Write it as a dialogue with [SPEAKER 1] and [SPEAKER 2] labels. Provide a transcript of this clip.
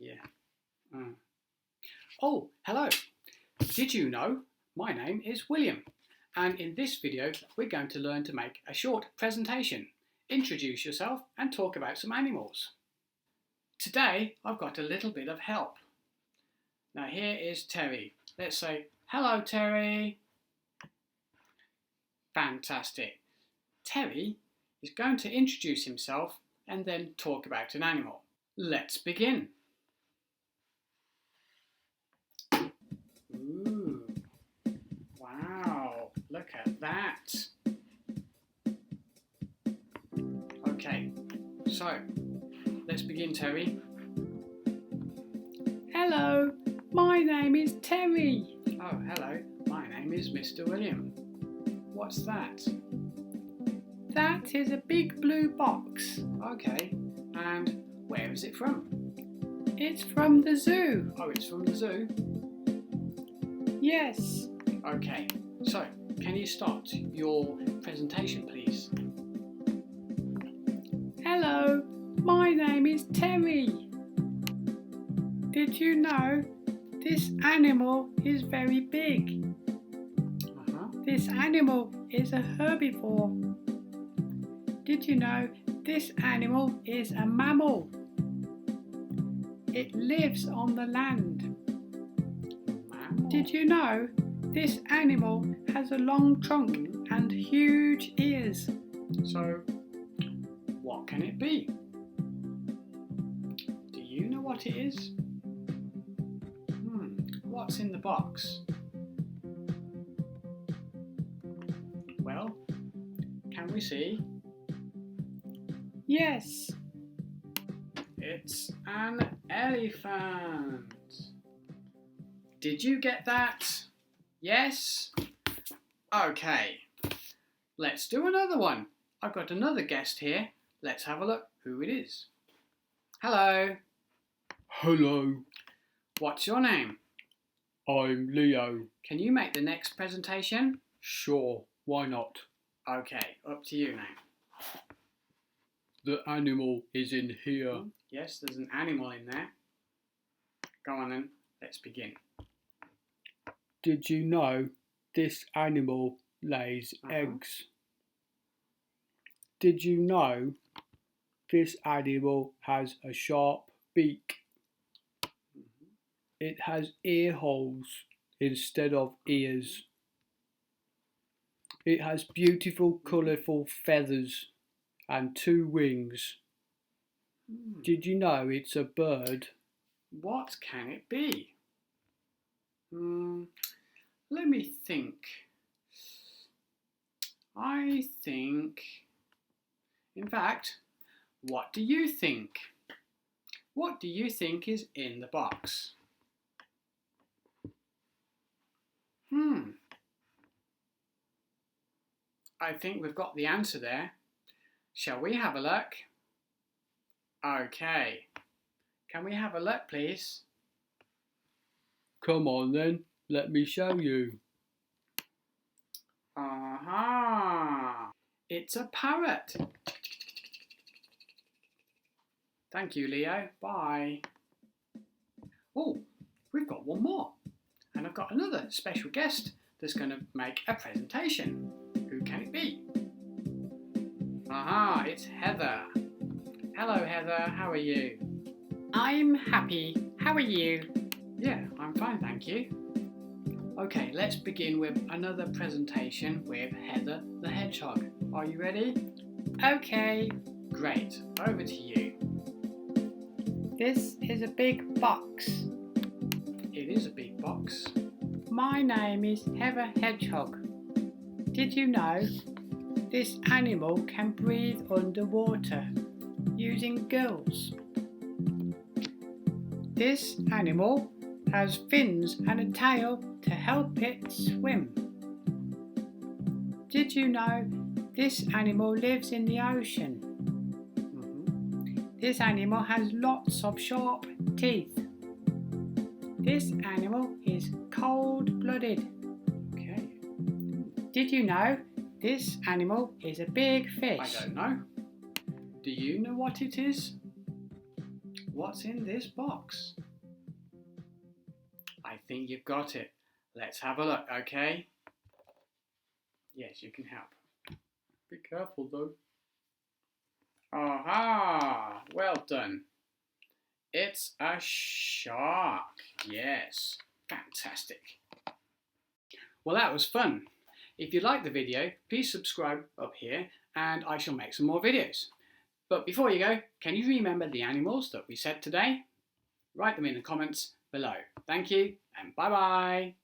[SPEAKER 1] Yeah. Mm. Oh, hello. Did you know my name is William? And in this video, we're going to learn to make a short presentation. Introduce yourself and talk about some animals. Today, I've got a little bit of help. Now here is Terry. Let's say, hello Terry. Fantastic. Terry is going to introduce himself and then talk about an animal. Let's begin. Ooh, wow, look at that. Okay, so let's begin, Terry. Hello, my name is Terry. Oh, hello, my name is Mr. William. What's that? That is a big blue box. Okay, and where is it from? It's from the zoo. Oh, it's from the zoo? Yes. Okay, so can you start your presentation, please? Hello, my name is Terry. Did you know this animal is very big? This animal is a herbivore. Did you know this animal is a mammal? It lives on the land. Mammal. Did you know this animal has a long trunk and huge ears? So, what can it be? Do you know what it is? What's in the box? Well, can we see? Yes, it's an elephant. Did you get that? Yes? Okay, let's do another one. I've got another guest here. Let's have a look who it is. Hello.
[SPEAKER 2] Hello,
[SPEAKER 1] What's your name?
[SPEAKER 2] I'm Leo.
[SPEAKER 1] Can you make the next presentation?
[SPEAKER 2] Sure, why not?
[SPEAKER 1] Okay, up to you now.
[SPEAKER 2] The animal is in here.
[SPEAKER 1] Yes, there's an animal in there. Go on then, let's begin.
[SPEAKER 2] Did you know this animal lays eggs? Did you know this animal has a sharp beak? It has ear holes instead of ears. It has beautiful colourful feathers and 2 wings. Did you know it's a bird?
[SPEAKER 1] What can it be? Let me think. In fact, what do you think? What do you think is in the box? I think we've got the answer there. Shall we have a look? Okay. Can we have a look, please?
[SPEAKER 2] Come on then, let me show you.
[SPEAKER 1] Aha! It's a parrot. Thank you, Leo. Bye. Oh, we've got one more. And I've got another special guest that's going to make a presentation. Who can it be? Aha, it's Heather. Hello, Heather. How are you? I'm happy. How are you? Yeah, I'm fine, thank you. Okay, let's begin with another presentation with Heather the Hedgehog. Are you ready? Okay. Great. Over to you. This is a big box. It is a big box. My name is Heather Hedgehog. Did you know this animal can breathe underwater using gills? This animal has fins and a tail to help it swim. Did you know this animal lives in the ocean? This animal has lots of sharp teeth. This animal is cold-blooded. Okay. Did you know this animal is a big fish? I don't know. Do you know what it is? what's in this box. I think you've got it. Let's have a look, okay? Yes, you can help. Be careful though. Aha! Well done. It's a shark. Yes, fantastic. Well, that was fun. If you liked the video, please subscribe up here and I shall make some more videos. But before you go, can you remember the animals that we said today? Write them in the comments below. Thank you and bye bye.